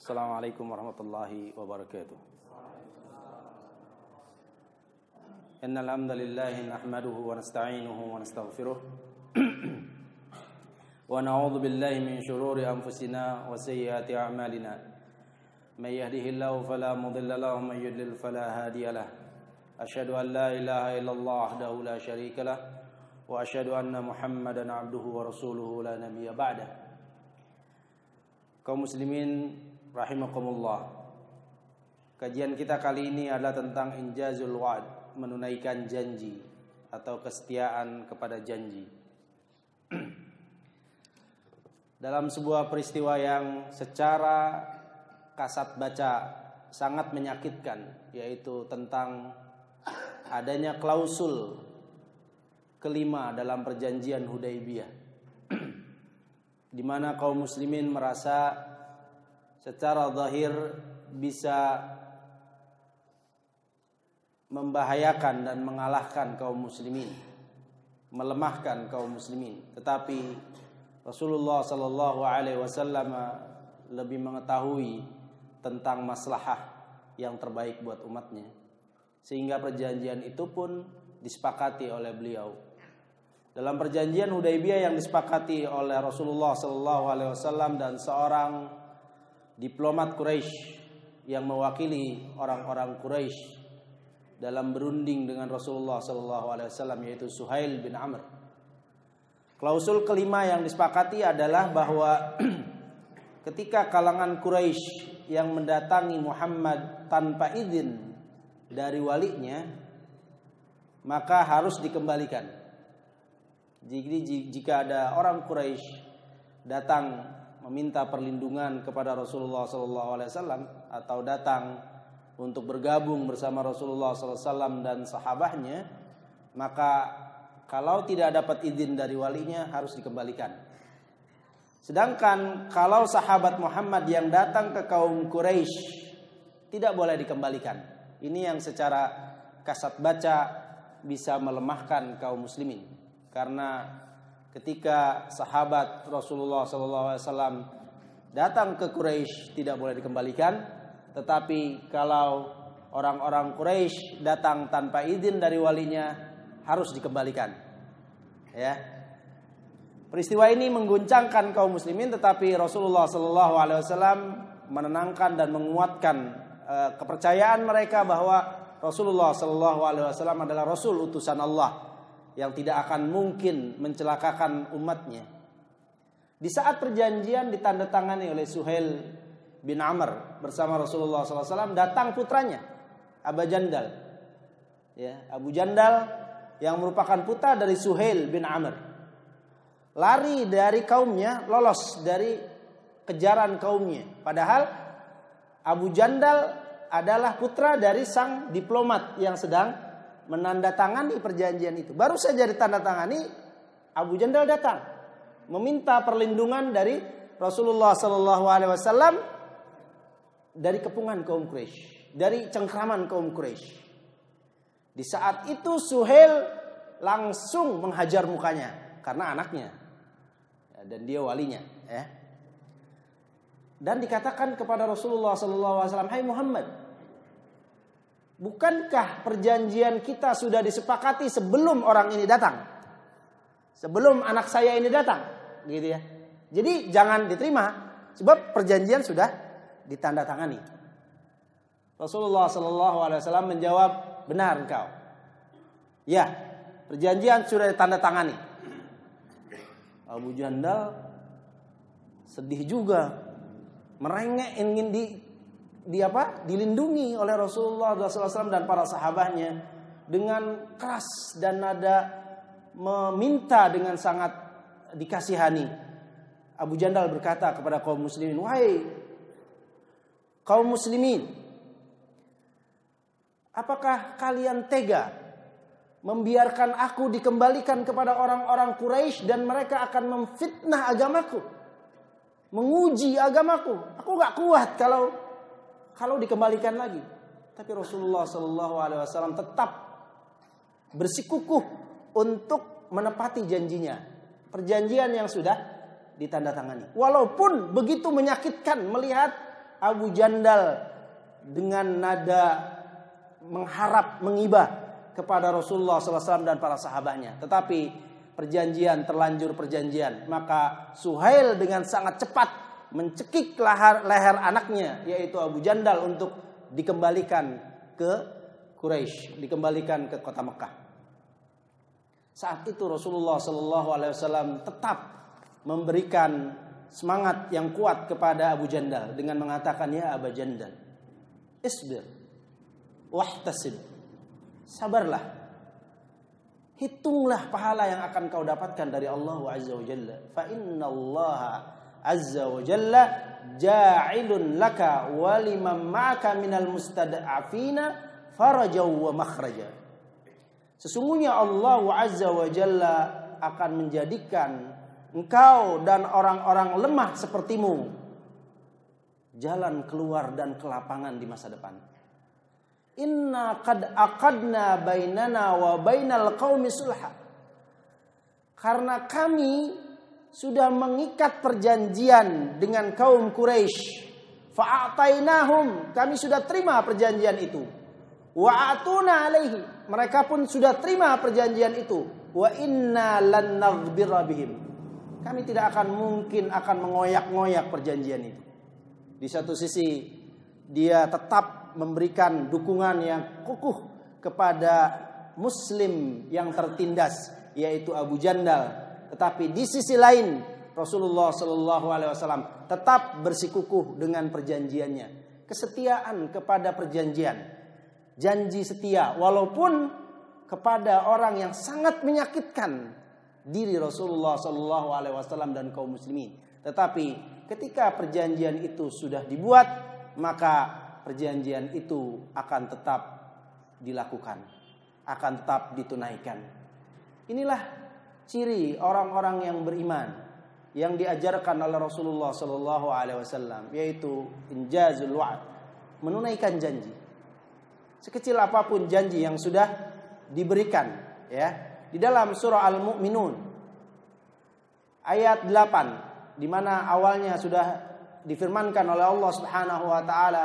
Assalamualaikum warahmatullahi wabarakatuh. Innal hamdalillah nahmaduhu wa nasta'inuhu wa nastaghfiruh wa na'udzu billahi min shururi anfusina wa sayyiati a'malina. May yahdihillahu fala mudilla lahu wa may yudlil fala hadiya lahu. Asyhadu an la ilaha illallah wahdahu la syarika lah wa asyhadu anna Muhammadan 'abduhu wa rasuluhu la nabiyya ba'dah. Kaum muslimin rahimakumullah. Kajian kita kali ini adalah tentang injazul wa'd, menunaikan janji atau kesetiaan kepada janji. Dalam sebuah peristiwa yang secara kasat baca sangat menyakitkan, yaitu tentang adanya klausul kelima dalam perjanjian Hudaybiyah, di mana kaum muslimin merasa secara zahir bisa membahayakan dan mengalahkan kaum muslimin, melemahkan kaum muslimin. Tetapi Rasulullah sallallahu alaihi wasallam lebih mengetahui tentang maslahah yang terbaik buat umatnya, sehingga perjanjian itu pun disepakati oleh beliau. Dalam perjanjian Hudaybiyah yang disepakati oleh Rasulullah sallallahu alaihi wasallam dan seorang diplomat Quraisy yang mewakili orang-orang Quraisy dalam berunding dengan Rasulullah sallallahu alaihi wasallam, yaitu Suhail bin Amr. Klausul kelima yang disepakati adalah bahwa ketika kalangan Quraisy yang mendatangi Muhammad tanpa izin dari walinya, maka harus dikembalikan. Jadi jika ada orang Quraisy datang meminta perlindungan kepada Rasulullah SAW atau datang untuk bergabung bersama Rasulullah SAW dan sahabatnya, maka kalau tidak dapat izin dari walinya harus dikembalikan. Sedangkan kalau sahabat Muhammad yang datang ke kaum Quraisy tidak boleh dikembalikan. Ini yang secara kasat baca bisa melemahkan kaum muslimin, karena ketika sahabat Rasulullah SAW datang ke Quraisy tidak boleh dikembalikan, tetapi kalau orang-orang Quraisy datang tanpa izin dari walinya harus dikembalikan. Ya, peristiwa ini mengguncangkan kaum muslimin, tetapi Rasulullah SAW menenangkan dan menguatkan kepercayaan mereka bahwa Rasulullah SAW adalah Rasul utusan Allah yang tidak akan mungkin mencelakakan umatnya. Di saat perjanjian ditandatangani oleh Suhail bin Amr bersama Rasulullah SAW, datang putranya Abu Jandal. Ya, Abu Jandal yang merupakan putra dari Suhail bin Amr, lari dari kaumnya, lolos dari kejaran kaumnya. Padahal Abu Jandal adalah putra dari sang diplomat yang sedang menandatangani perjanjian itu. Baru saja ditandatangani, Abu Jandal datang meminta perlindungan dari Rasulullah SAW dari kepungan kaum Quraisy, dari cengkraman kaum Quraisy. Di saat itu Suhail langsung menghajar mukanya karena anaknya dan dia walinya. Dan dikatakan kepada Rasulullah SAW, "Hai Muhammad, bukankah perjanjian kita sudah disepakati sebelum orang ini datang? Sebelum anak saya ini datang?" Gitu ya. Jadi jangan diterima sebab perjanjian sudah ditandatangani. Rasulullah SAW menjawab, "Benar engkau. Ya, perjanjian sudah ditandatangani." Abu Jandal sedih juga, merengek, ingin dilindungi oleh Rasulullah SAW dan para sahabatnya. Dengan keras dan nada meminta dengan sangat dikasihani, Abu Jandal berkata kepada kaum muslimin, "Wahai kaum muslimin, apakah kalian tega membiarkan aku dikembalikan kepada orang-orang Quraisy dan mereka akan memfitnah agamaku, menguji agamaku? Aku gak kuat kalau dikembalikan lagi." Tapi Rasulullah SAW tetap bersikukuh untuk menepati janjinya, perjanjian yang sudah ditandatangani. Walaupun begitu menyakitkan melihat Abu Jandal dengan nada mengharap, mengibah kepada Rasulullah SAW dan para sahabatnya. Tetapi perjanjian terlanjur perjanjian. Maka Suhail dengan sangat cepat mencekik leher anaknya, yaitu Abu Jandal, untuk dikembalikan ke Quraisy, dikembalikan ke kota Mekah. Saat itu Rasulullah SAW tetap memberikan semangat yang kuat kepada Abu Jandal dengan mengatakan, ya Abu Jandal, isbir wahtasib, sabarlah, hitunglah pahala yang akan kau dapatkan dari Allah Azza wa Jalla. Fa inna Allah Azza wa Jalla ja'ilun laka wa liman ma'aka minal mustad'afina farajaw wa makhraja. Sesungguhnya Allah Azza wa Jalla akan menjadikan engkau dan orang-orang lemah sepertimu jalan keluar dan kelapangan di masa depan. Inna qad aqadna bainana wa bainal qaumi sulha. Karena kami sudah mengikat perjanjian dengan kaum Quraisy. Fa'atainahum, kami sudah terima perjanjian itu. Wa atuna alaihi, mereka pun sudah terima perjanjian itu. Wa inna lan naghbira bihim, kami tidak akan mungkin akan mengoyak-ngoyak perjanjian itu. Di satu sisi dia tetap memberikan dukungan yang kukuh kepada muslim yang tertindas, yaitu Abu Jandal. Tetapi di sisi lain Rasulullah SAW tetap bersikukuh dengan perjanjiannya, kesetiaan kepada perjanjian. Janji setia walaupun kepada orang yang sangat menyakitkan diri Rasulullah SAW dan kaum muslimin. Tetapi ketika perjanjian itu sudah dibuat, maka perjanjian itu akan tetap dilakukan, akan tetap ditunaikan. Inilah ciri orang-orang yang beriman yang diajarkan oleh Rasulullah SAW, yaitu injazul wa'd, menunaikan janji. Sekecil apapun janji yang sudah diberikan, ya. Di dalam surah Al-Mu'minun ayat 8, di mana awalnya sudah difirmankan oleh Allah Subhanahu wa taala,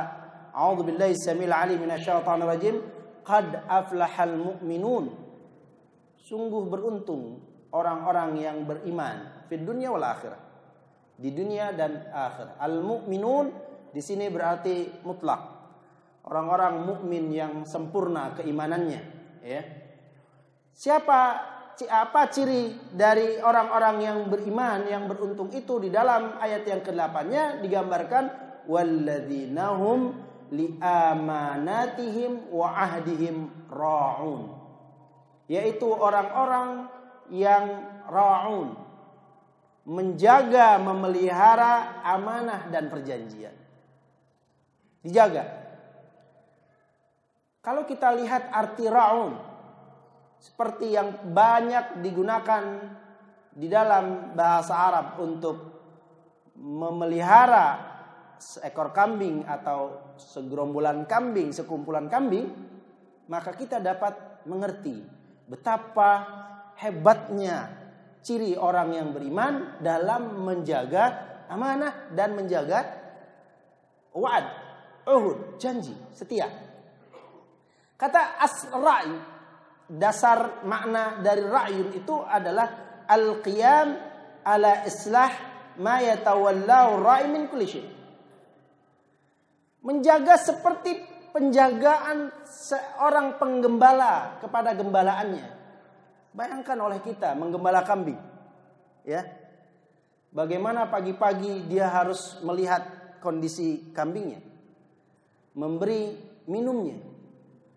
a'udzubillahi samil alim minasyaitonir rajim, qad aflahal mu'minun. Sungguh beruntung orang-orang yang beriman di dunia wal akhirah, di dunia dan akhirat. Al-mu'minun di sini berarti mutlak. Orang-orang mukmin yang sempurna keimanannya, ya. Apa ciri dari orang-orang yang beriman yang beruntung itu? Di dalam ayat yang ke-8-nya digambarkan walladzina hum liamanatihim wa ahdihim ra'un, yaitu orang-orang yang ra'un, menjaga, memelihara amanah dan perjanjian. Dijaga. Kalau kita lihat arti ra'un, seperti yang banyak digunakan di dalam bahasa Arab untuk memelihara seekor kambing atau segerombolan kambing, sekumpulan kambing, maka kita dapat mengerti betapa hebatnya ciri orang yang beriman dalam menjaga amanah dan menjaga wa'ad, uhud, janji, setia. Kata as-ra'i, dasar makna dari ra'yun itu adalah al-qiyam ala islah ma yatawallahu ra'i min kulli syai'. Menjaga seperti penjagaan seorang penggembala kepada gembalaannya. Bayangkan oleh kita menggembala kambing, ya. Bagaimana pagi-pagi dia harus melihat kondisi kambingnya, memberi minumnya,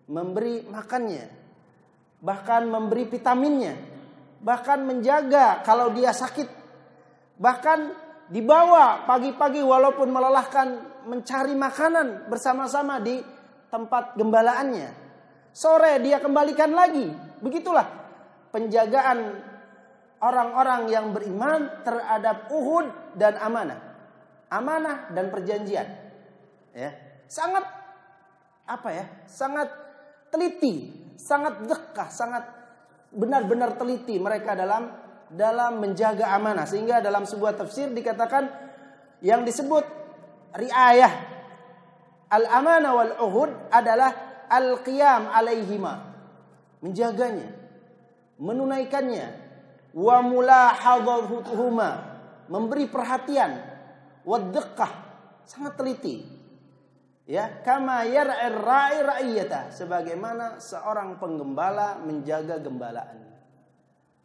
memberi makannya, bahkan memberi vitaminnya, bahkan menjaga kalau dia sakit, bahkan dibawa pagi-pagi walaupun melelahkan mencari makanan bersama-sama di tempat gembalaannya. Sore dia kembalikan lagi. Begitulah penjagaan orang-orang yang beriman terhadap uhud dan amanah. Amanah dan perjanjian. Ya, sangat sangat teliti, sangat dekah, sangat benar-benar teliti mereka dalam menjaga amanah. Sehingga dalam sebuah tafsir dikatakan yang disebut riayah Al-amanah wal uhud adalah al-qiyam alaihima, menjaganya, menunaikannya, wa mulahadhatuhuma, memberi perhatian, wad-diqqah, sangat teliti. Ya, kama yar'ir ra'i ra'iyata, sebagaimana seorang penggembala menjaga gembalaannya.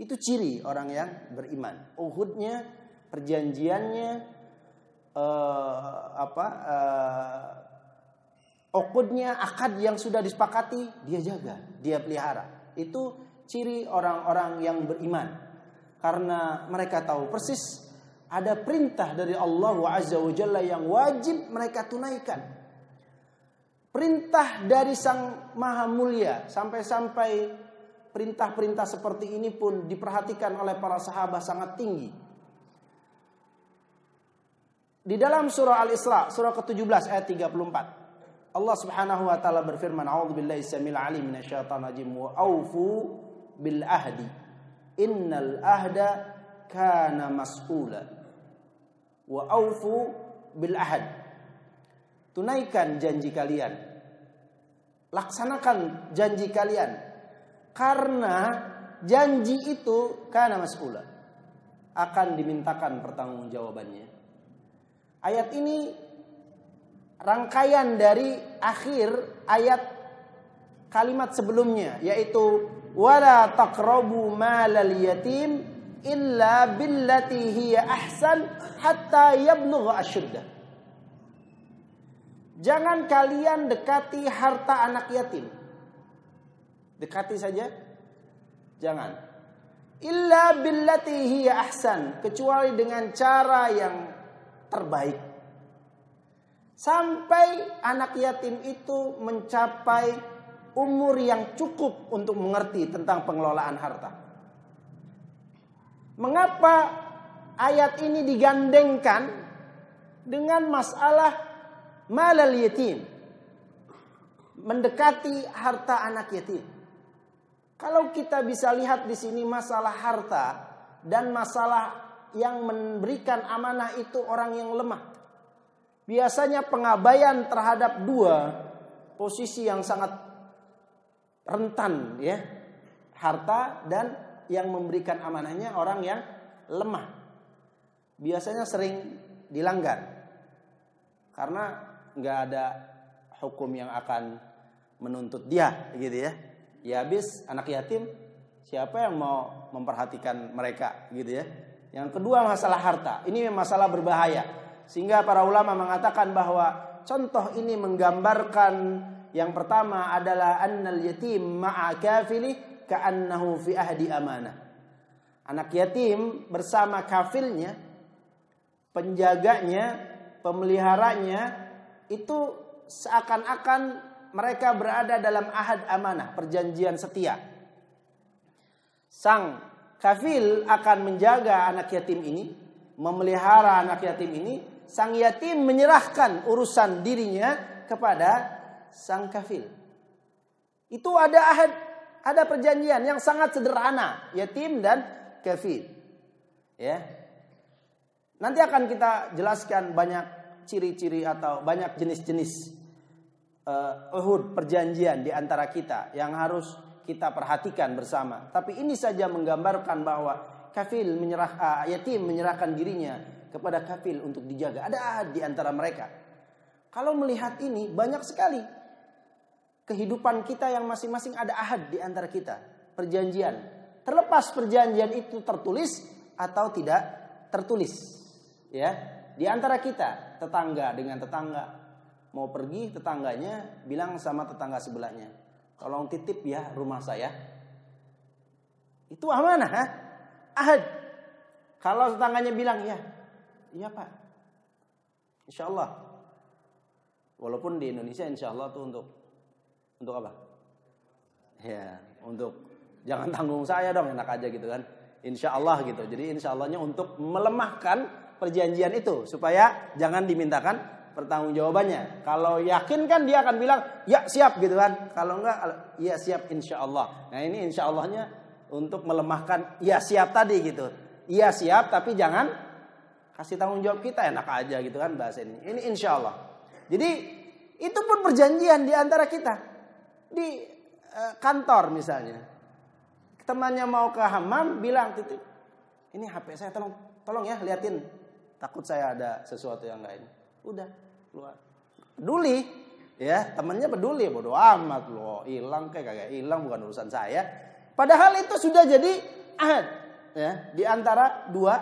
Itu ciri orang yang beriman. Uhudnya, perjanjiannya, ukudnya, akad yang sudah disepakati, dia jaga, dia pelihara. Itu ciri orang-orang yang beriman. Karena mereka tahu persis ada perintah dari Allah Azza wa Jalla yang wajib mereka tunaikan. Perintah dari Sang Maha Mulia, sampai-sampai perintah-perintah seperti ini pun diperhatikan oleh para sahabat sangat tinggi. Di dalam surah Al-Isra, surah ke-17 ayat 34. Allah Subhanahu wa taala berfirman, "A'udzubillahi samil alim minasyaitonir rajim wa aufu bil ahdi. Innal ahda kana mas'ula." Wa aufu bil ahd. Tunaikan janji kalian. Laksanakan janji kalian. Karena janji itu kana mas'ula, akan dimintakan pertanggungjawabannya. Ayat ini rangkaian dari akhir ayat kalimat sebelumnya, yaitu wala taqrabu malal yatim illa billati hiya ahsan hatta yablugha asyuddah. Jangan kalian dekati harta anak yatim. Dekati saja, jangan. Illa billati hiya ahsan, kecuali dengan cara yang terbaik. Sampai anak yatim itu mencapai umur yang cukup untuk mengerti tentang pengelolaan harta. Mengapa ayat ini digandengkan dengan masalah malal yatim? Mendekati harta anak yatim. Kalau kita bisa lihat di sini masalah harta dan masalah yang memberikan amanah itu orang yang lemah. Biasanya pengabaian terhadap dua posisi yang sangat rentan, ya. Harta dan yang memberikan amanahnya orang yang lemah. Biasanya sering dilanggar. Karena nggak ada hukum yang akan menuntut dia, gitu ya. Ya habis anak yatim, siapa yang mau memperhatikan mereka, gitu ya. Yang kedua masalah harta. Ini masalah berbahaya. Sehingga para ulama mengatakan bahwa contoh ini menggambarkan, yang pertama adalah annal yatim ma'a kafili ka'annahu fi ahdi amanah. Anak yatim bersama kafilnya, penjaganya, pemeliharanya, itu seakan-akan mereka berada dalam ahad amanah, perjanjian setia. Sang kafil akan menjaga anak yatim ini, memelihara anak yatim ini. Sang yatim menyerahkan urusan dirinya kepada sang kafil. Itu ada ahad, ada perjanjian yang sangat sederhana, yatim dan kafil. Ya. Nanti akan kita jelaskan banyak ciri-ciri atau banyak jenis-jenis uhud, perjanjian di antara kita yang harus kita perhatikan bersama. Tapi ini saja menggambarkan bahwa kafil yatim menyerahkan dirinya kepada kafil untuk dijaga. Ada ahad di antara mereka. Kalau melihat ini banyak sekali kehidupan kita yang masing-masing ada ahad di antara kita, perjanjian. Terlepas perjanjian itu tertulis atau tidak tertulis, ya. Di antara kita, tetangga dengan tetangga, mau pergi tetangganya bilang sama tetangga sebelahnya, tolong titip ya rumah saya. Itu amanah, ahad. Kalau tetangganya bilang ya, iya Pak, insya Allah. Walaupun di Indonesia insya Allah tuh untuk apa? Ya, untuk jangan tanggung saya dong, enak aja gitu kan. Insya Allah gitu. Jadi insya Allahnya untuk melemahkan perjanjian itu supaya jangan dimintakan pertanggungjawabannya. Kalau yakin kan dia akan bilang ya siap gitu kan. Kalau enggak ya siap insya Allah. Nah ini insya Allahnya untuk melemahkan ya siap tadi gitu. Iya siap tapi jangan kasih tanggung jawab kita, enak aja gitu kan bahasa ini. Ini insya Allah. Jadi Itu pun perjanjian di antara kita. Di kantor misalnya. Temannya mau ke hammam, bilang, titip, ini HP saya tolong ya liatin. Takut saya ada sesuatu yang lain. Udah, keluar. Peduli, ya, temannya peduli, bodo amat loh, hilang kayak kagak hilang bukan urusan saya. Padahal itu sudah jadi ahad, ya, di antara dua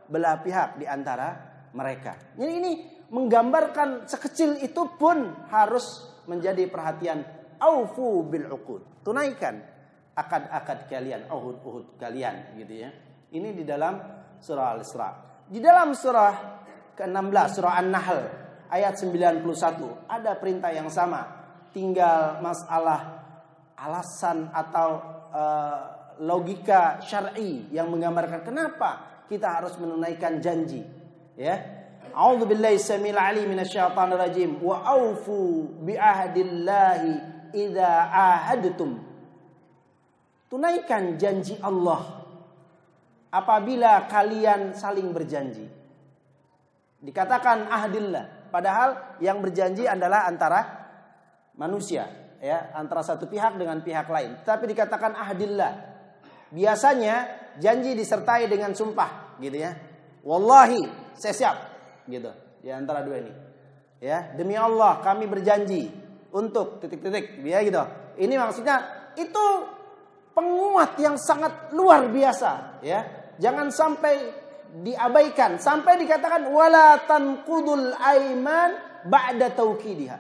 belah pihak, di antara mereka. Jadi ini menggambarkan sekecil itu pun harus menjadi perhatian. Aufu bil uqud, tunaikan akad-akad kalian, uhud kalian, gitu ya. Ini di dalam surah Al-Isra. Di dalam surah ke-16, surah An-Nahl ayat 91 ada perintah yang sama. Tinggal masalah alasan atau logika syar'i yang menggambarkan kenapa kita harus menunaikan janji, ya. A'udzubillahi samil alim minasyaitonir rajim. Wa aufu bi ahdillahi idza ahadtum. Tunaikan janji Allah apabila kalian saling berjanji. Dikatakan ahdillah, padahal yang berjanji adalah antara manusia, ya, antara satu pihak dengan pihak lain. Tapi dikatakan ahdillah. Biasanya janji disertai dengan sumpah, gitu ya. Wallahi, saya siap, gitu. Di antara dua ini. Ya, demi Allah kami berjanji untuk titik-titik, ya gitu. Ini maksudnya itu penguat yang sangat luar biasa, ya. Jangan sampai diabaikan sampai dikatakan wala tanqudul aiman ba'da taukidiha.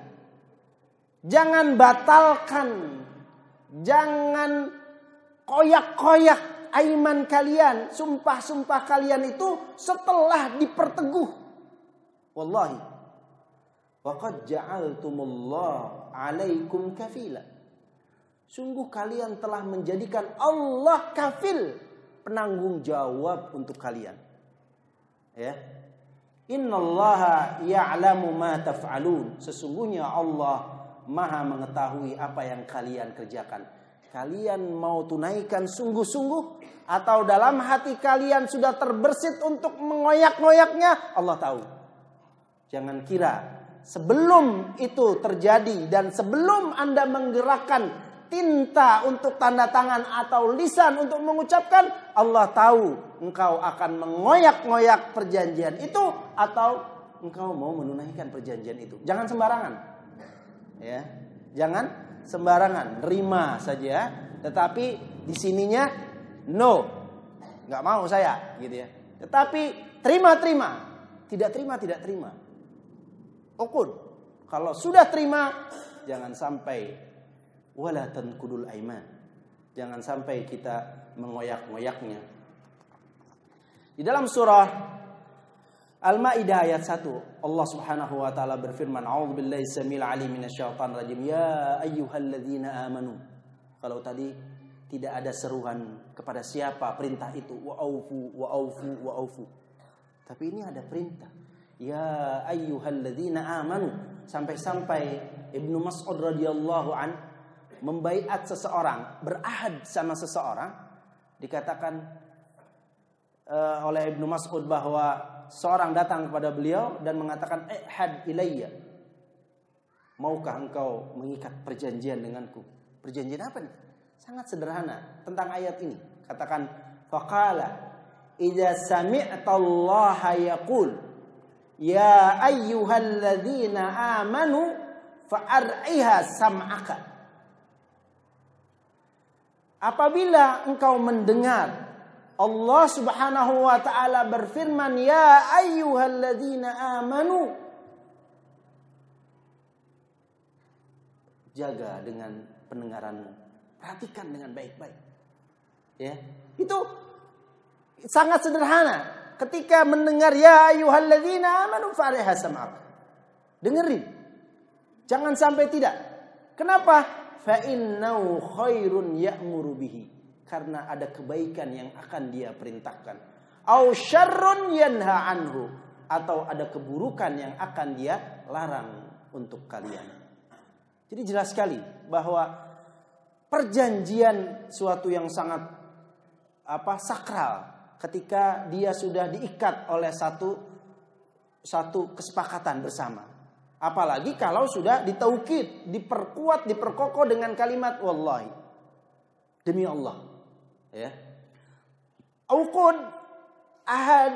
Jangan batalkan, jangan koyak-koyak aiman kalian, sumpah-sumpah kalian itu setelah diperteguh. Wallahi waqad ja'altumullah 'alaikum kafila. Sungguh kalian telah menjadikan Allah kafil, penanggung jawab untuk kalian. Ya. Innallaha ya'lamu ma taf'alun. Sesungguhnya Allah Maha mengetahui apa yang kalian kerjakan. Kalian mau tunaikan sungguh-sungguh atau dalam hati kalian sudah terbersit untuk mengoyak-ngoyaknya, Allah tahu. Jangan kira sebelum itu terjadi dan sebelum Anda menggerakkan tinta untuk tanda tangan atau lisan untuk mengucapkan, Allah tahu engkau akan mengoyak-ngoyak perjanjian itu atau engkau mau menunaikan perjanjian itu. Jangan sembarangan, ya, jangan sembarangan, terima saja. Tetapi di sininya no, nggak mau saya, gitu ya. Tetapi terima, tidak terima. Uqud, kalau sudah terima, jangan sampai wala tanqudul aiman. Jangan sampai kita mengoyak-ngoyaknya. Di dalam surah Al-Maidah ayat 1, Allah Subhanahu wa taala berfirman, "A'udzubillahi samil alim minasyaitonir rajim. Ya ayyuhalladzina amanu." Kalau tadi tidak ada seruan kepada siapa perintah itu, wa aufu. Tapi ini ada perintah. Ya ayyuhalladzina amanu. Sampai-sampai Ibnu Mas'ud radhiyallahu an membaiat seseorang, berahad sama seseorang, dikatakan oleh Ibnu Mas'ud bahwa seorang datang kepada beliau dan mengatakan, "Ihad ilayya." Maukah engkau mengikat perjanjian denganku? Perjanjian apa nih? Sangat sederhana tentang ayat ini. Katakan, faqala idza sami'ta Allah yaqul ya ayyuhalladzina amanu fa'ar'iha sam'aka. Apabila engkau mendengar Allah Subhanahu wa taala berfirman, ya ayyuhalladzina amanu, jaga dengan pendengaranmu, perhatikan dengan baik-baik. Ya, itu sangat sederhana. Ketika mendengar ya ayyuhalladzina amanu fa'ariha sam'ak, dengerin, jangan sampai tidak. Kenapa? Fa innahu khairun ya'muru bihi, karena ada kebaikan yang akan dia perintahkan. Au syarrun yanha anhu, atau ada keburukan yang akan dia larang untuk kalian. Jadi jelas sekali bahwa perjanjian suatu yang sangat sakral ketika dia sudah diikat oleh satu kesepakatan bersama. Apalagi kalau sudah ditaukid, diperkuat, diperkokoh dengan kalimat wallahi. Demi Allah. Ya. Uqud, ahad,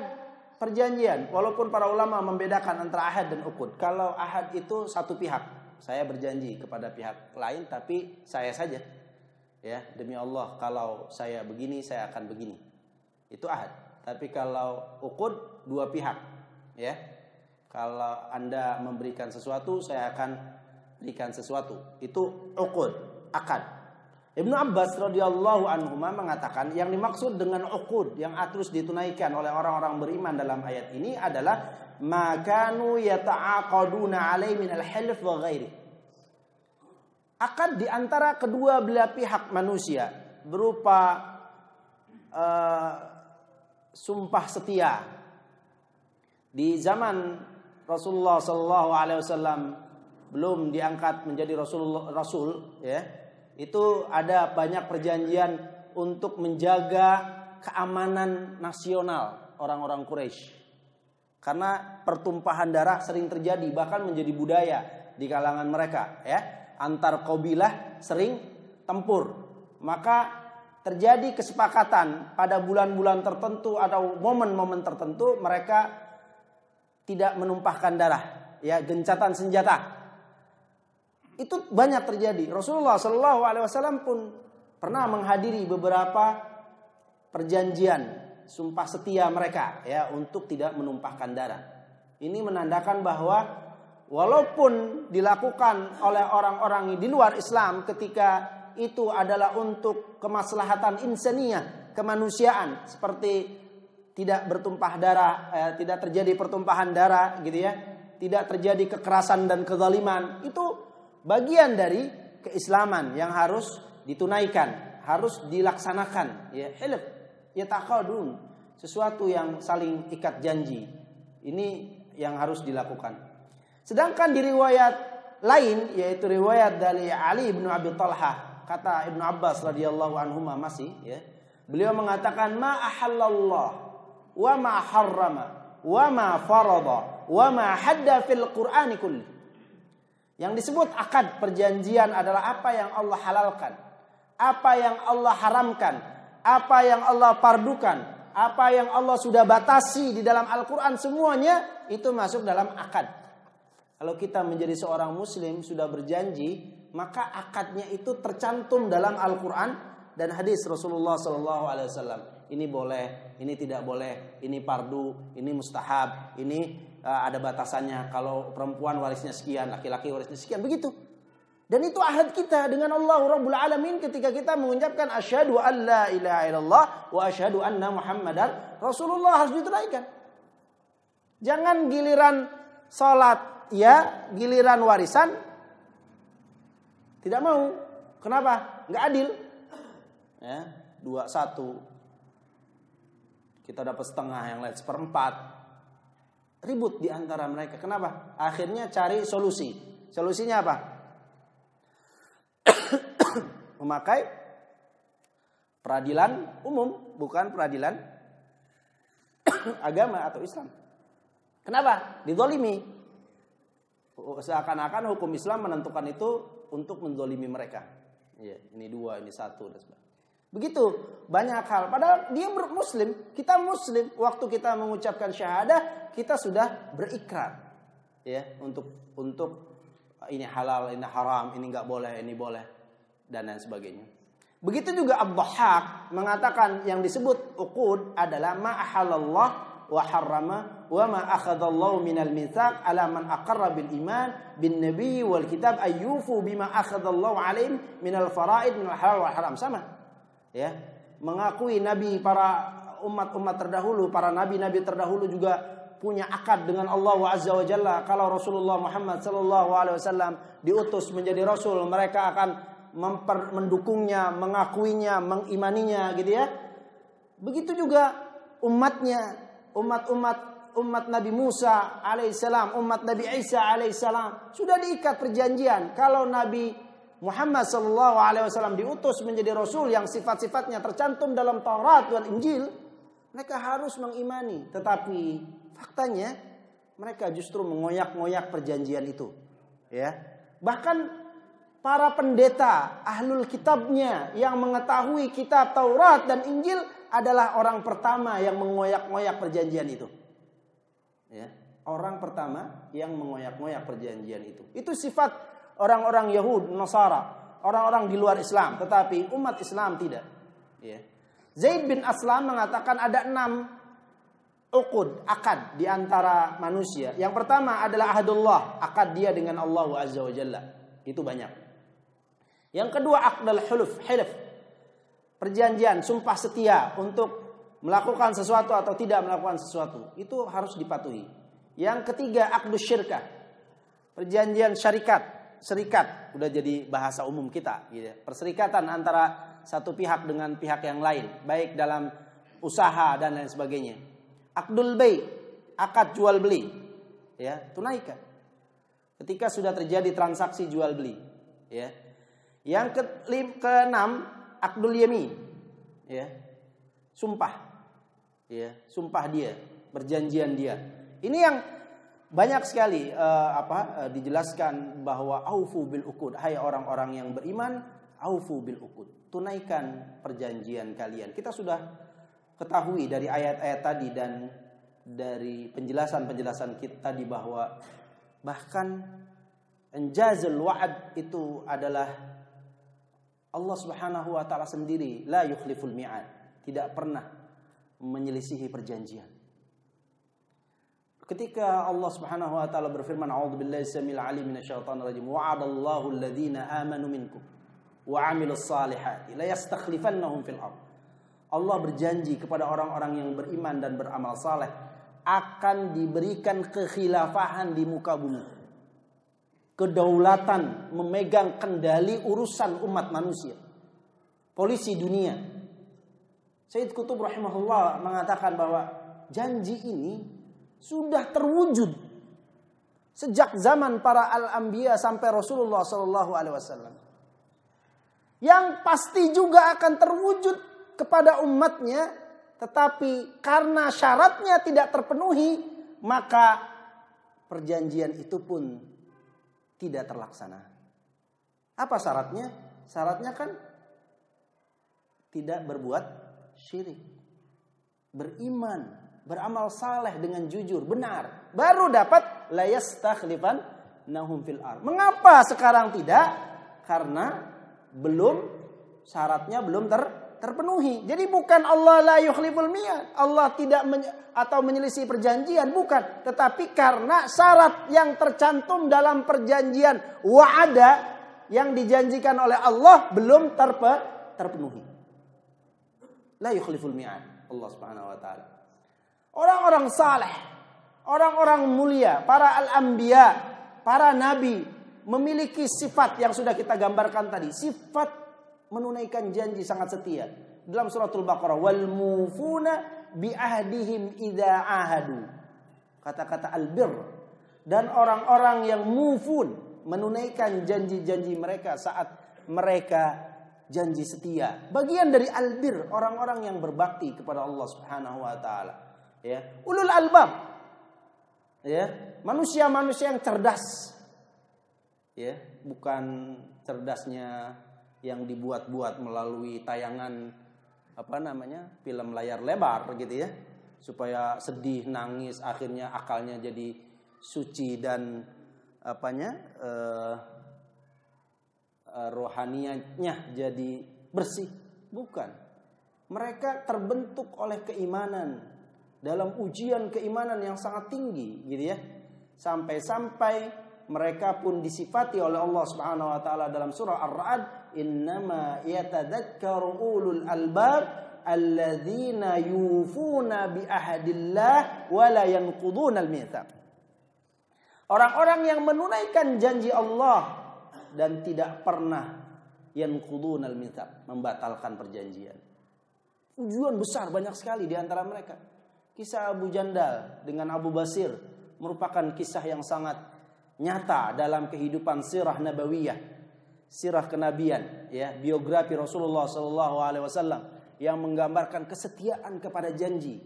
perjanjian. Walaupun para ulama membedakan antara ahad dan uqud. Kalau ahad itu satu pihak, saya berjanji kepada pihak lain tapi saya saja. Ya, demi Allah kalau saya begini saya akan begini. Itu ahad. Tapi kalau uqud dua pihak, ya. Kalau Anda memberikan sesuatu, saya akan berikan sesuatu. Itu uqud, akad. Ibnu Abbas radhiyallahu anhu mengatakan yang dimaksud dengan uqud yang terus ditunaikan oleh orang-orang beriman dalam ayat ini adalah makanu yata'aqaduna alaihi min al-hilf wa ghairi. Akad di antara kedua belah pihak manusia berupa sumpah setia. Di zaman Rasulullah sallallahu alaihi wasallam belum diangkat menjadi rasul, ya. Itu ada banyak perjanjian untuk menjaga keamanan nasional orang-orang Quraisy. Karena pertumpahan darah sering terjadi, bahkan menjadi budaya di kalangan mereka, ya. Antar kabilah sering tempur. Maka terjadi kesepakatan pada bulan-bulan tertentu atau momen-momen tertentu mereka tidak menumpahkan darah, ya, gencatan senjata. Itu banyak terjadi. Rasulullah Shallallahu Alaihi Wasallam pun pernah menghadiri beberapa perjanjian sumpah setia mereka, ya, untuk tidak menumpahkan darah. Ini menandakan bahwa walaupun dilakukan oleh orang-orang di luar Islam ketika itu adalah untuk kemaslahatan insaniyah, kemanusiaan, seperti tidak bertumpah darah, tidak terjadi pertumpahan darah, gitu ya, tidak terjadi kekerasan dan kezaliman. Itu bagian dari keislaman yang harus ditunaikan, harus dilaksanakan. Ya, hilf, yataqadun, sesuatu yang saling ikat janji. Ini yang harus dilakukan. Sedangkan di riwayat lain, yaitu riwayat dari Ali bin Abi Thalhah, kata Ibnu Abbas radhiyallahu anhuma masih, ya, beliau mengatakan ma ahallallah wa ma harrama wa ma farada wa ma hadda fil Qur'ani kulli. Yang disebut akad perjanjian adalah apa yang Allah halalkan, apa yang Allah haramkan, apa yang Allah pardukan, apa yang Allah sudah batasi di dalam Al-Qur'an, semuanya itu masuk dalam akad. Kalau kita menjadi seorang muslim sudah berjanji, maka akadnya itu tercantum dalam Al-Qur'an dan hadis Rasulullah SAW. Ini boleh, ini tidak boleh, ini fardu, ini mustahab, ini ada batasannya. Kalau perempuan warisnya sekian, laki-laki warisnya sekian, begitu. Dan itu ahad kita dengan Allah Rabbul Alamin ketika kita mengucapkan asyhadu an la ilaha illallah wa asyhadu anna Muhammadar Rasulullah, harus ditunaikan. Jangan giliran salat ya, giliran warisan tidak mau. Kenapa? Enggak adil. Ya, 2-1. Kita dapat setengah, yang lain 1/4. Ribut di antara mereka. Kenapa? Akhirnya cari solusi. Solusinya apa? Memakai peradilan umum, bukan peradilan agama atau Islam. Kenapa? Dizalimi. Seakan-akan hukum Islam menentukan itu untuk menzalimi mereka. Ya, ini 2, ini 1 dan sebagainya. Begitu banyak hal. Padahal dia muslim, kita muslim. Waktu kita mengucapkan syahadah, kita sudah berikrar, ya, untuk ini halal, ini haram, ini nggak boleh, ini boleh, dan lain sebagainya. Begitu juga Ad-Dhahhak mengatakan yang disebut uqud adalah ma ahallallah wa harrama wa ma akhadallahu minal mitsaq ala man aqarra bil iman bin nabiy wal kitab ayyufu bima akhadallahu alaihim minal faraid minal halal wal haram. Sama, ya, mengakui nabi, para umat-umat terdahulu, para nabi-nabi terdahulu juga punya akad dengan Allah Azza wa Jalla. Kalau Rasulullah Muhammad sallallahu alaihi wasallam diutus menjadi rasul, mereka akan mendukungnya, mengakuinya, mengimaninya, gitu ya. Begitu juga umatnya, umat Nabi Musa alaihissalam, umat Nabi Isa alaihissalam sudah diikat perjanjian. Kalau Nabi Muhammad sallallahu alaihi wasallam diutus menjadi rasul yang sifat-sifatnya tercantum dalam Taurat dan Injil, mereka harus mengimani. Tetapi faktanya mereka justru mengoyak-ngoyak perjanjian itu. Ya. Bahkan para pendeta ahlul kitabnya yang mengetahui kitab Taurat dan Injil adalah orang pertama yang mengoyak-ngoyak perjanjian itu. Ya. Orang pertama yang mengoyak-ngoyak perjanjian itu. Itu sifat orang-orang Yahud, Nasara, orang-orang di luar Islam. Tetapi umat Islam tidak. Ya. Zaid bin Aslam mengatakan ada 6 akad di antara manusia. Yang pertama adalah ahadullah, akad dia dengan Allah Azza wa Jalla. Itu banyak. Yang kedua aqdul huluf, hilf. Perjanjian, sumpah setia untuk melakukan sesuatu atau tidak melakukan sesuatu. Itu harus dipatuhi. Yang ketiga aqdus syirkah. Perjanjian serikat, udah jadi bahasa umum kita gitu. Perserikatan antara satu pihak dengan pihak yang lain, baik dalam usaha dan lain sebagainya. Aqdul bay, akad jual beli, ya, tunaikan. Ketika sudah terjadi transaksi jual beli, ya. Yang keenam, aqdul yamin, ya, sumpah, ya, sumpah dia, perjanjian dia. Ini yang banyak sekali dijelaskan bahwa aufu bil uqud, hai orang-orang yang beriman, aufu bil uqud, tunaikan perjanjian kalian. Kita sudah ketahui dari ayat-ayat tadi dan dari penjelasan-penjelasan kita tadi bahwa bahkan injazul wa'ad itu adalah Allah Subhanahu wa taala sendiri, la yukhliful mi'ad, tidak pernah menyelisihi perjanjian. Ketika Allah Subhanahu wa taala berfirman, a'udzubillahi samil alim minasyaitonir rajim, wa'adallahu alladhina amanu minkum wa 'amilus salihati la yastakhlifannahum fil ardh. Allah berjanji kepada orang-orang yang beriman dan beramal saleh akan diberikan kekhilafahan di muka bumi. Kedaulatan, memegang kendali urusan umat manusia. Polisi dunia. Sayyid Qutb rahimahullah mengatakan bahwa janji ini sudah terwujud sejak zaman para al-anbiya sampai Rasulullah SAW. Yang pasti juga akan terwujud kepada umatnya, tetapi karena syaratnya tidak terpenuhi, maka perjanjian itu pun tidak terlaksana. Apa syaratnya? Syaratnya kan tidak berbuat syirik, beriman, beramal saleh dengan jujur, benar, baru dapat la yastakhlifannahum fil ardh. Mengapa sekarang tidak? Karena syaratnya belum terpenuhi. Jadi bukan Allah la yukhliful mi'ad, Allah tidak menyelisih perjanjian, bukan. Tetapi karena syarat yang tercantum dalam perjanjian wa'ada yang dijanjikan oleh Allah belum terpenuhi. La yukhliful mi'ad, Allah Subhanahu wa taala. Orang-orang saleh, orang-orang mulia, para al-anbiya, para nabi memiliki sifat yang sudah kita gambarkan tadi, sifat menunaikan janji sangat setia. Dalam suratul Baqarah, wal mufuna bi ahdihim idza ahadu. Kata-kata albir, dan orang-orang yang mufun, menunaikan janji-janji mereka saat mereka janji setia. Bagian dari albir, orang-orang yang berbakti kepada Allah Subhanahu wa taala. Ya, ulul albab. Ya, manusia-manusia yang cerdas. Ya, bukan cerdasnya yang dibuat-buat melalui tayangan film layar lebar gitu ya, supaya sedih, nangis, akhirnya akalnya jadi suci dan rohanianya jadi bersih. Bukan. Mereka terbentuk oleh keimanan, dalam ujian keimanan yang sangat tinggi gitu ya, sampai-sampai mereka pun disifati oleh Allah Subhanahu wa taala dalam surah Ar-Ra'd, innama yatadhakkaru ulul albab alladzina yufuna bi ahdillah wa la yanquduna al-mitsaq. Orang-orang yang menunaikan janji Allah dan tidak pernah yanquduna al-mitsaq, membatalkan perjanjian. Tujuan besar banyak sekali di antara mereka. Kisah Abu Jandal dengan Abu Basir merupakan kisah yang sangat nyata dalam kehidupan sirah nabawiyah, sirah kenabian, ya, biografi Rasulullah SAW yang menggambarkan kesetiaan kepada janji.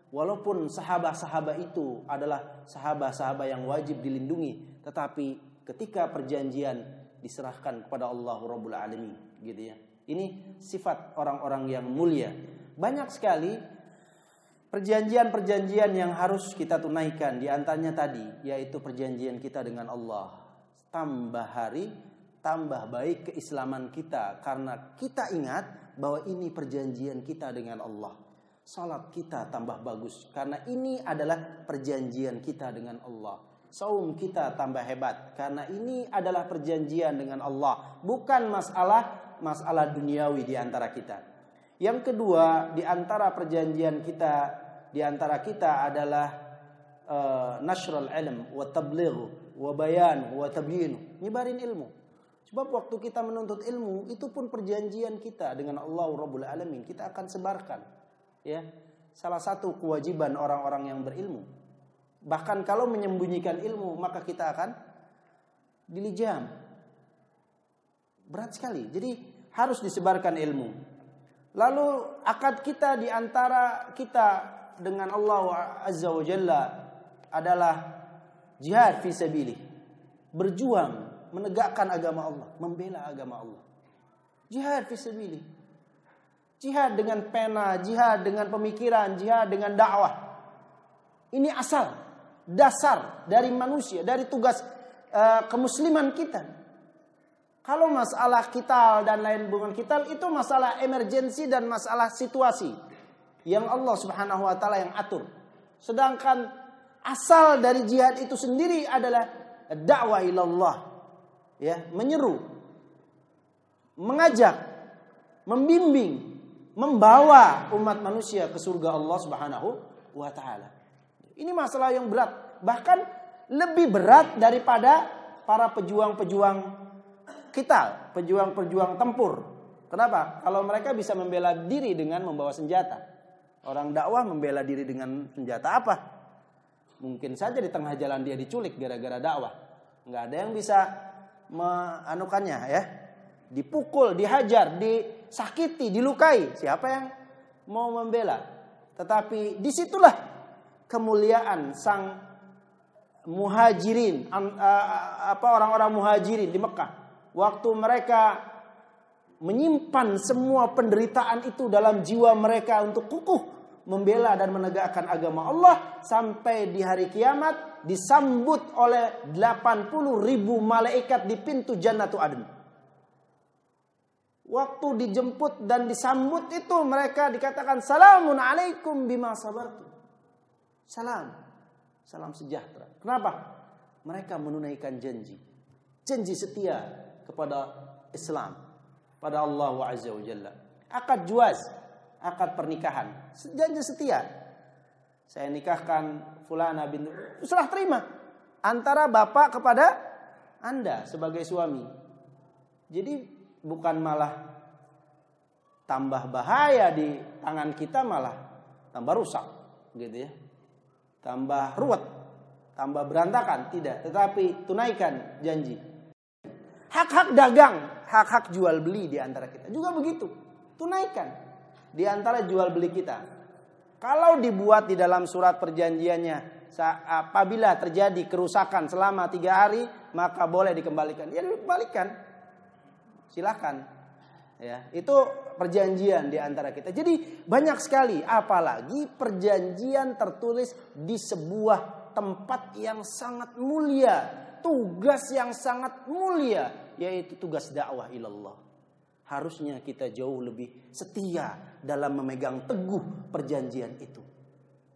Walaupun sahabat-sahabat itu adalah sahabat-sahabat yang wajib dilindungi, tetapi ketika perjanjian diserahkan kepada Allah Rabbul Alamin, gitu ya. Ini sifat orang-orang yang mulia. Banyak sekali perjanjian-perjanjian yang harus kita tunaikan. Di antaranya tadi, yaitu perjanjian kita dengan Allah. Tambah hari, tambah baik keislaman kita, karena kita ingat bahwa ini perjanjian kita dengan Allah. Salat kita tambah bagus karena ini adalah perjanjian kita dengan Allah. Saum kita tambah hebat karena ini adalah perjanjian dengan Allah, bukan masalah duniawi di antara kita. Yang kedua, di antara perjanjian kita adalah nasrul ilm wa tabligh wa bayan wa tabyin, nyebarin ilmu. Sebab waktu kita menuntut ilmu, itu pun perjanjian kita dengan Allah Rabbul Alamin, kita akan sebarkan. Ya, salah satu kewajiban orang-orang yang berilmu. Bahkan kalau menyembunyikan ilmu, maka kita akan dilijam. Berat sekali. Jadi harus disebarkan ilmu. Lalu akad kita di antara kita dengan Allah Azza wa Jalla adalah jihad fi sabilih. Berjuang menegakkan agama Allah, membela agama Allah. Jihad fi sabilih. Jihad dengan pena, jihad dengan pemikiran, jihad dengan dakwah. Ini asal, dasar dari manusia, dari tugas kemusliman kita. Kalau masalah kital dan lain bukan kital, itu masalah emergensi dan masalah situasi yang Allah Subhanahu wa taala yang atur. Sedangkan asal dari jihad itu sendiri adalah dakwah ilallah. Ya, menyeru, mengajak, membimbing, membawa umat manusia ke surga Allah Subhanahu wa taala. Ini masalah yang berat, bahkan lebih berat daripada para pejuang-pejuang kital, pejuang-pejuang tempur. Kenapa? Kalau mereka bisa membela diri dengan membawa senjata. Orang dakwah membela diri dengan senjata apa? Mungkin saja di tengah jalan dia diculik gara-gara dakwah. Enggak ada yang bisa meanukannya, ya. Dipukul, dihajar, disakiti, dilukai. Siapa yang mau membela? Tetapi disitulah kemuliaan sang muhajirin, orang-orang muhajirin di Mekah. Waktu mereka menyimpan semua penderitaan itu dalam jiwa mereka untuk kukuh membela dan menegakkan agama Allah, sampai di hari kiamat disambut oleh 80.000 malaikat di pintu Jannatu Adn. Waktu dijemput dan disambut itu mereka dikatakan salamun alaikum bima sabartum. Salam sejahtera. Kenapa? Mereka menunaikan janji setia kepada Islam, pada Allah Azza wa Jalla. Akad juaz, akad pernikahan, janji setia. Saya nikahkan fulana bin, serah terima antara bapak kepada Anda sebagai suami. Jadi bukan malah tambah bahaya di tangan kita, malah tambah rusak, gitu ya. Tambah ruwet, tambah berantakan, tidak. Tetapi tunaikan janji. Hak-hak dagang, hak-hak jual beli di antara kita juga begitu. Tunaikan di antara jual beli kita. Kalau dibuat di dalam surat perjanjiannya, apabila terjadi kerusakan selama 3 hari, maka boleh dikembalikan. Ya dikembalikan. Silakan. Ya, itu perjanjian di antara kita. Jadi banyak sekali, apalagi perjanjian tertulis di sebuah tempat yang sangat mulia, tugas yang sangat mulia, yaitu tugas dakwah ilallah. Harusnya kita jauh lebih setia dalam memegang teguh perjanjian itu.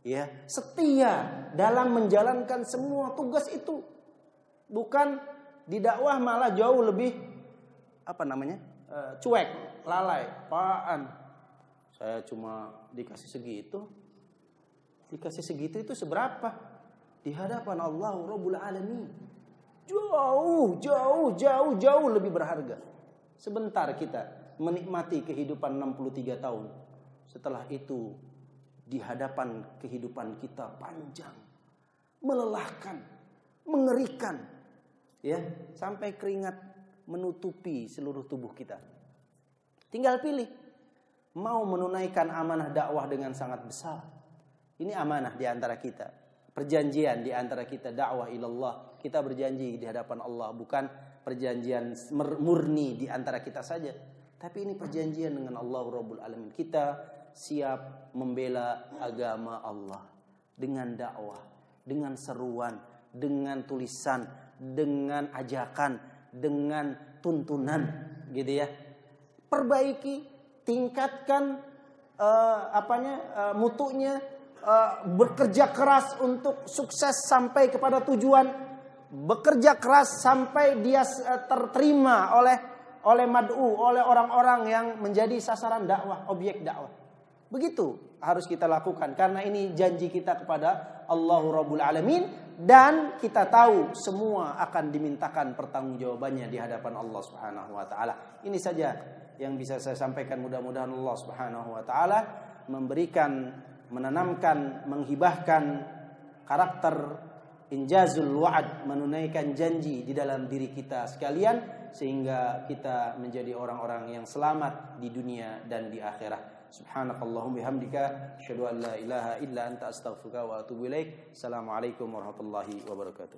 Ya, setia dalam menjalankan semua tugas itu. Bukan di dakwah malah jauh lebih cuek, lalai, apaan? Saya cuma dikasih segitu. Dikasih segitu itu seberapa? Di hadapan Allah Rabbul Alamin. Jauh lebih berharga. Sebentar kita menikmati kehidupan 63 tahun. Setelah itu di hadapan kehidupan kita panjang, melelahkan, mengerikan. Ya, sampai keringat menutupi seluruh tubuh kita. Tinggal pilih, mau menunaikan amanah dakwah dengan sangat besar, Ini amanah di antara kita. Perjanjian di antara kita, dakwah ilallah. Kita berjanji di hadapan Allah, bukan perjanjian murni di antara kita saja, tapi ini perjanjian dengan Allah Rabbul Alamin. Kita siap membela agama Allah dengan dakwah, dengan seruan, dengan tulisan, dengan ajakan, dengan tuntunan, gitu ya. Perbaiki, tingkatkan mutunya, bekerja keras untuk sukses sampai kepada tujuan, bekerja keras sampai dia terterima oleh mad'u, oleh orang-orang yang menjadi sasaran dakwah, objek dakwah. Begitu harus kita lakukan, karena ini janji kita kepada Allahu Rabbul Alamin, dan kita tahu semua akan dimintakan pertanggungjawabannya di hadapan Allah Subhanahu wa taala. Ini saja yang bisa saya sampaikan. Mudah-mudahan Allah Subhanahu wa taala memberikan, menanamkan, menghibahkan karakter injazul wa'ad, menunaikan janji di dalam diri kita sekalian, sehingga kita menjadi orang-orang yang selamat di dunia dan di akhirat. Subhanakallahumma bihamdika asyhadu an la ilaha illa anta astaghfiruka wa atubu ilaik. Assalamualaikum warahmatullahi wabarakatuh.